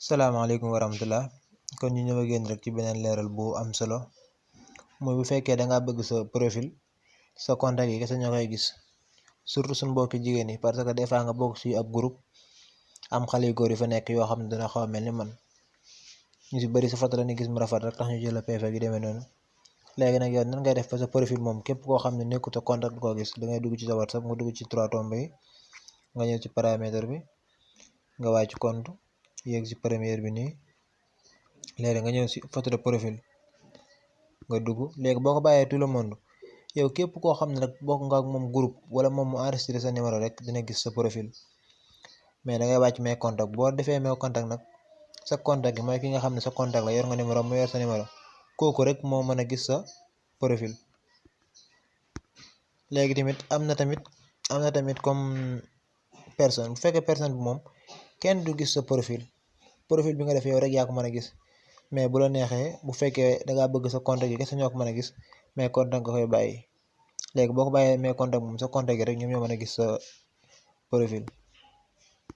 salaamaaleykum wa rahmatullah kon ñu ñëw ak yéen rek ci beneen leeral bu am solo mooy bu fekkee dangaa bëgg sa profil sa contact yi kese ñoo koy gis surtout suñ mbokki jigéen yi parce que des fois nga bokk ci ab groupe am xale yu góor yi fa nekk yoo xam ne dina xaw a mel ni man ñu ci bëri sa photo la ni gis mu rafet rek tax ñu jël la PV gi demee noonu léegi nag yow nan ngay def ba sa profil moom képp koo xam ne nekkut sa contact du ko gis dangay dugg ci sa WhatsApp nga dugg ci 3 tomb yi nga ñëw ci paramètre bi nga wàcc compte yéeg ci première bi nii léegi nga ñëw ci photo de profil nga dugg léegi boo ko bàyyee tout le monde yow képp koo xam ne rek bokk nga ak moom groupe wala moom mu enregistré sa numéro rek dina gis sa profil mais da ngay wàcc mes contact boo defee mes contact nag sa contact gi mooy ki nga xam ne sa contact la yor nga numéro mu yor sa numéro kooku rek moo mën a gis sa profil léegi tamit am na tamit comme personne bu fekkee personne bi moom kenn du gis sa profil bi nga def yow rek yaa ko mën a gis mais bu la neexee bu fekkee dangaa bëgg sa contact yi kese ñoo ko mën a gis mais contact nga koy bàyyi léegi boo ko bàyyee mais contact moom sa contact yi rek ñoom ñoo mën a gis sa profil